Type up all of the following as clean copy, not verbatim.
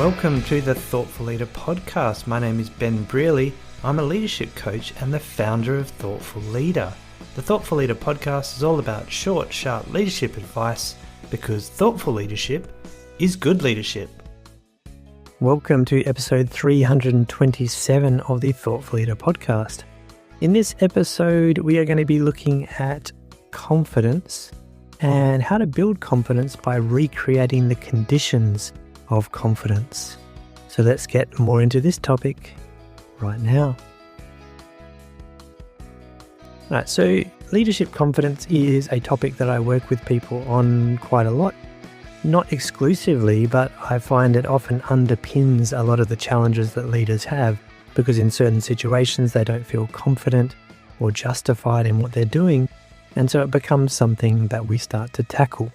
Welcome to the Thoughtful Leader podcast. My name is Ben Brearley. I'm a leadership coach and the founder of Thoughtful Leader. The Thoughtful Leader podcast is all about short, sharp leadership advice because thoughtful leadership is good leadership. Welcome to episode 327 of the Thoughtful Leader podcast. In this episode, we are going to be looking at confidence and how to build confidence by recreating the conditions of confidence. So let's get more into this topic right now. Right, so leadership confidence is a topic that I work with people on quite a lot. Not exclusively, but I find it often underpins a lot of the challenges that leaders have because in certain situations they don't feel confident or justified in what they're doing, and so it becomes something that we start to tackle.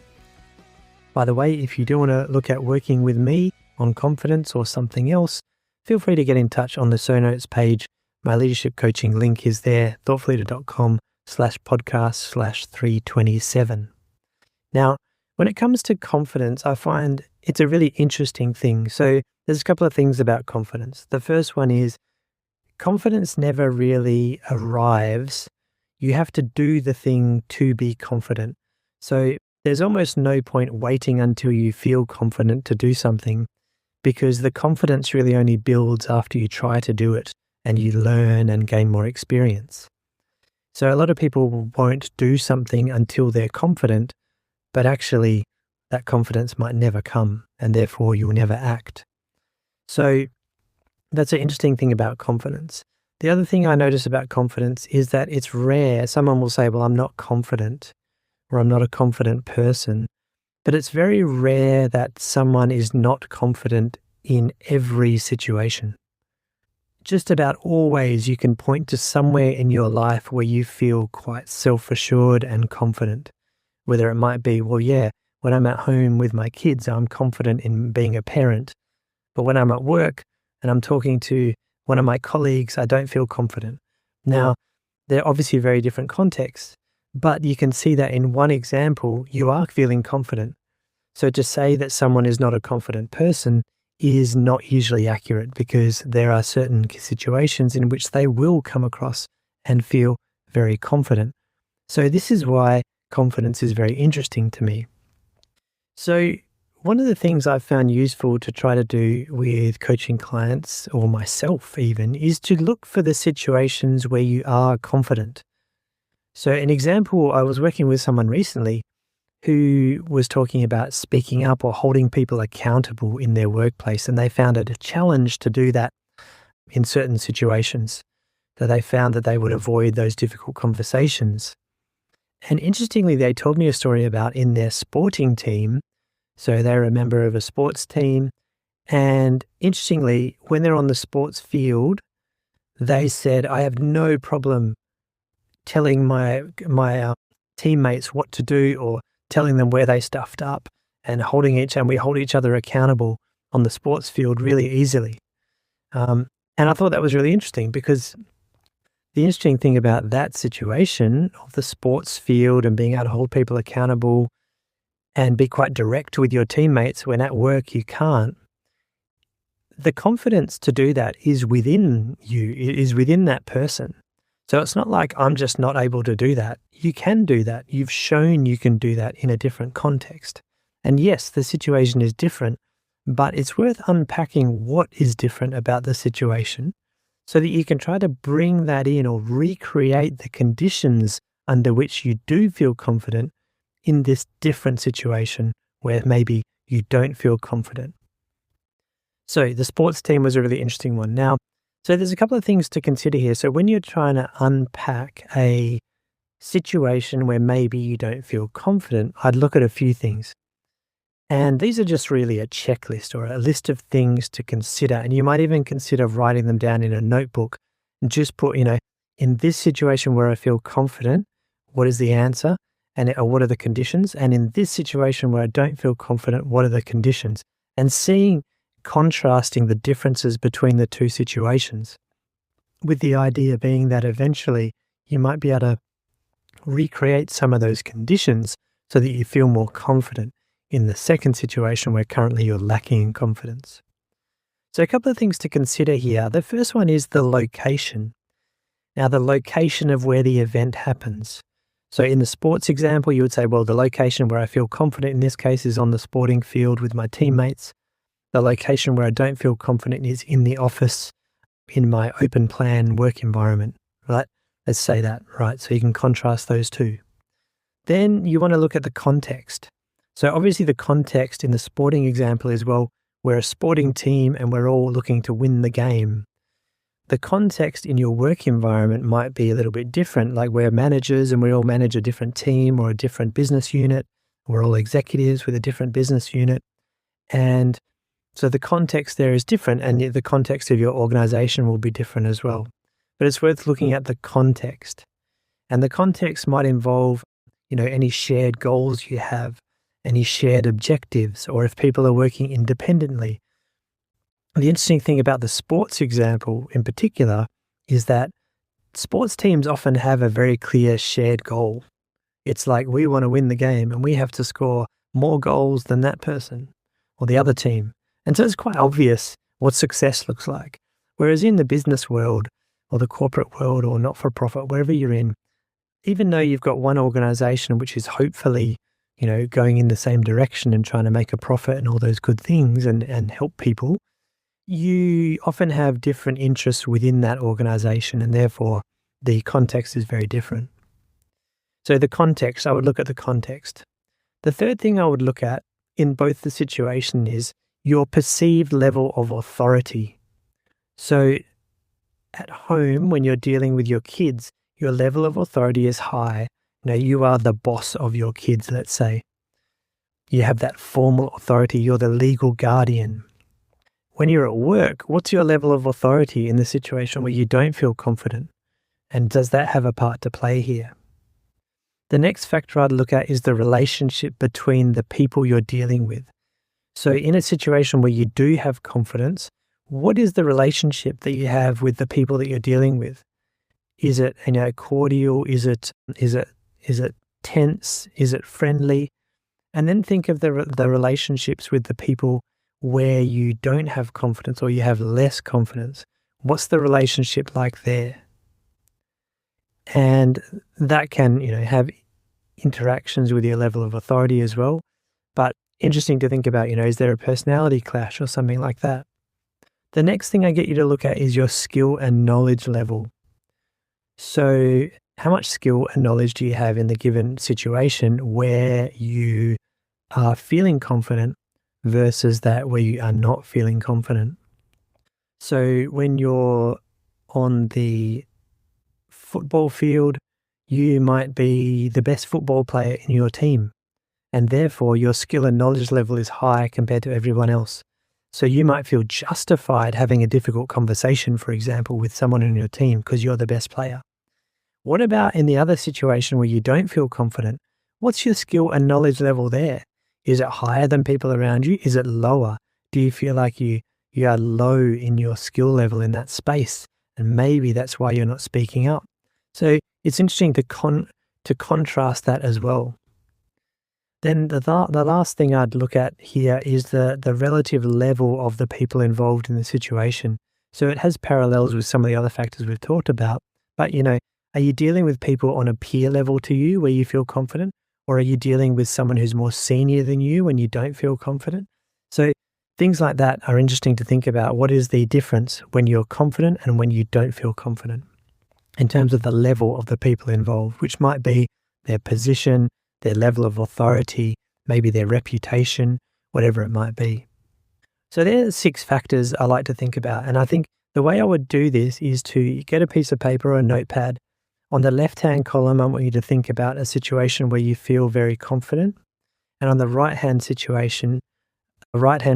By the way, if you do want to look at working with me on confidence or something else, feel free to get in touch on the show notes page. My leadership coaching link is there, thoughtfulleader.com/podcast/327. Now, when it comes to confidence, I find it's a really interesting thing. So there's a couple of things about confidence. The first one is confidence never really arrives. You have to do the thing to be confident. So there's almost no point waiting until you feel confident to do something because the confidence really only builds after you try to do it and you learn and gain more experience. So a lot of people won't do something until they're confident, but actually that confidence might never come and therefore you'll never act. So that's an interesting thing about confidence. The other thing I notice about confidence is that it's rare. Someone will say, well, I'm not confident, or I'm not a confident person. But it's very rare that someone is not confident in every situation. Just about always you can point to somewhere in your life where you feel quite self-assured and confident. Whether it might be, well, yeah, when I'm at home with my kids, I'm confident in being a parent. But when I'm at work and I'm talking to one of my colleagues, I don't feel confident. Now, they're obviously very different contexts. But you can see that in one example, you are feeling confident. So to say that someone is not a confident person is not usually accurate because there are certain situations in which they will come across and feel very confident. So this is why confidence is very interesting to me. So one of the things I've found useful to try to do with coaching clients or myself even is to look for the situations where you are confident. So an example, I was working with someone recently who was talking about speaking up or holding people accountable in their workplace, and they found it a challenge to do that in certain situations, that they found that they would avoid those difficult conversations. And interestingly, they told me a story about in their sporting team, so they're a member of a sports team, and interestingly, when they're on the sports field, they said, I have no problem telling my teammates what to do or telling them where they stuffed up and we hold each other accountable on the sports field really easily. And I thought that was really interesting because the interesting thing about that situation of the sports field and being able to hold people accountable and be quite direct with your teammates when at work you can't, the confidence to do that is within you, it is within that person. So it's not like I'm just not able to do that. You can do that. You've shown you can do that in a different context. And yes, the situation is different, but it's worth unpacking what is different about the situation so that you can try to bring that in or recreate the conditions under which you do feel confident in this different situation where maybe you don't feel confident. So the sports team was a really interesting one. Now, so there's a couple of things to consider here. So when you're trying to unpack a situation where maybe you don't feel confident, I'd look at a few things. And these are just really a checklist or a list of things to consider. And you might even consider writing them down in a notebook and just put, in this situation where I feel confident, what is the answer? And what are the conditions? And in this situation where I don't feel confident, what are the conditions? And contrasting the differences between the two situations, with the idea being that eventually you might be able to recreate some of those conditions so that you feel more confident in the second situation where currently you're lacking in confidence. So a couple of things to consider here. The first one is the location. Now, the location of where the event happens. So in the sports example, you would say, well, the location where I feel confident in this case is on the sporting field with my teammates. The location where I don't feel confident is in the office, in my open plan work environment, right? Let's say that, right? So you can contrast those two. Then you want to look at the context. So obviously the context in the sporting example is, well, we're a sporting team and we're all looking to win the game. The context in your work environment might be a little bit different, like we're managers and we all manage a different team or a different business unit. We're all executives with a different business unit. And so the context there is different, and the context of your organization will be different as well. But it's worth looking at the context. And the context might involve, any shared goals you have, any shared objectives, or if people are working independently. The interesting thing about the sports example in particular is that sports teams often have a very clear shared goal. It's like we want to win the game and we have to score more goals than that person or the other team. And so it's quite obvious what success looks like. Whereas in the business world or the corporate world or not-for-profit, wherever you're in, even though you've got one organization which is hopefully, going in the same direction and trying to make a profit and all those good things and help people, you often have different interests within that organization, and therefore the context is very different. So the context, I would look at the context. The third thing I would look at in both the situation is your perceived level of authority. So at home, when you're dealing with your kids, your level of authority is high. You are the boss of your kids, let's say. You have that formal authority. You're the legal guardian. When you're at work, what's your level of authority in the situation where you don't feel confident? And does that have a part to play here? The next factor I'd look at is the relationship between the people you're dealing with. So in a situation where you do have confidence, what is the relationship that you have with the people that you're dealing with? Is it cordial? Is it tense? Is it friendly? And then think of the relationships with the people where you don't have confidence or you have less confidence. What's the relationship like there? And that can, have interactions with your level of authority as well. But interesting to think about, is there a personality clash or something like that? The next thing I get you to look at is your skill and knowledge level. So how much skill and knowledge do you have in the given situation where you are feeling confident versus that where you are not feeling confident? So when you're on the football field, you might be the best football player in your team, and therefore your skill and knowledge level is high compared to everyone else. So you might feel justified having a difficult conversation, for example, with someone in your team because you're the best player. What about in the other situation where you don't feel confident? What's your skill and knowledge level there? Is it higher than people around you? Is it lower? Do you feel like you are low in your skill level in that space? And maybe that's why you're not speaking up. So it's interesting to contrast that as well. Then the last thing I'd look at here is the relative level of the people involved in the situation. So it has parallels with some of the other factors we've talked about. But, are you dealing with people on a peer level to you where you feel confident? Or are you dealing with someone who's more senior than you when you don't feel confident? So things like that are interesting to think about. What is the difference when you're confident and when you don't feel confident in terms of the level of the people involved, which might be their position, their level of authority, maybe their reputation, whatever it might be. So there are 6 factors I like to think about. And I think the way I would do this is to get a piece of paper or a notepad. On the left-hand column, I want you to think about a situation where you feel very confident. And on the right-hand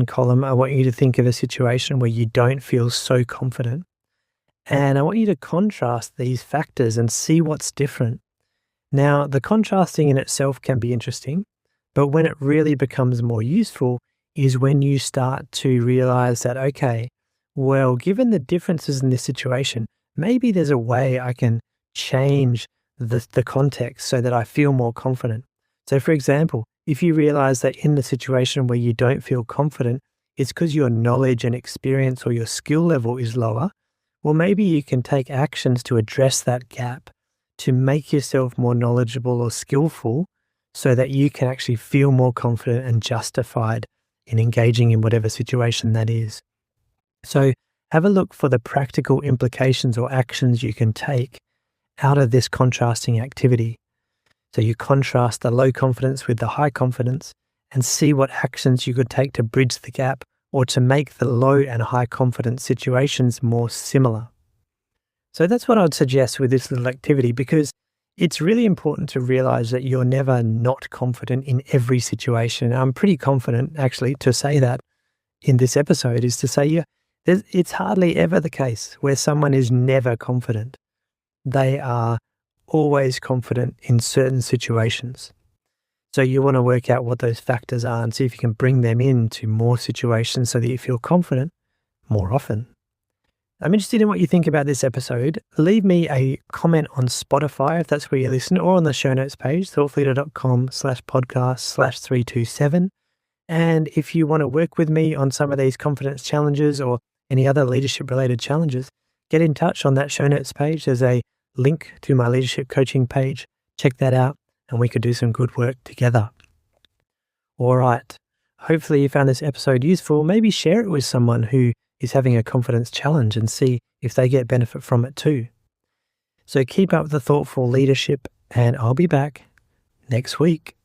column, I want you to think of a situation where you don't feel so confident. And I want you to contrast these factors and see what's different. Now, the contrasting in itself can be interesting, but when it really becomes more useful is when you start to realize that, okay, well, given the differences in this situation, maybe there's a way I can change the context so that I feel more confident. So for example, if you realize that in the situation where you don't feel confident, it's because your knowledge and experience or your skill level is lower, well, maybe you can take actions to address that gap to make yourself more knowledgeable or skillful so that you can actually feel more confident and justified in engaging in whatever situation that is. So have a look for the practical implications or actions you can take out of this contrasting activity. So you contrast the low confidence with the high confidence and see what actions you could take to bridge the gap or to make the low and high confidence situations more similar. So that's what I'd suggest with this little activity, because it's really important to realize that you're never not confident in every situation. I'm pretty confident, actually, to say that in this episode is to say, it's hardly ever the case where someone is never confident. They are always confident in certain situations. So you want to work out what those factors are and see if you can bring them into more situations so that you feel confident more often. I'm interested in what you think about this episode. Leave me a comment on Spotify if that's where you listen, or on the show notes page, thoughtleader.com/podcast/327. And if you want to work with me on some of these confidence challenges or any other leadership related challenges, get in touch on that show notes page. There's a link to my leadership coaching page. Check that out and we could do some good work together. All right. Hopefully you found this episode useful. Maybe share it with someone who is having a confidence challenge and see if they get benefit from it too. So keep up the thoughtful leadership, and I'll be back next week.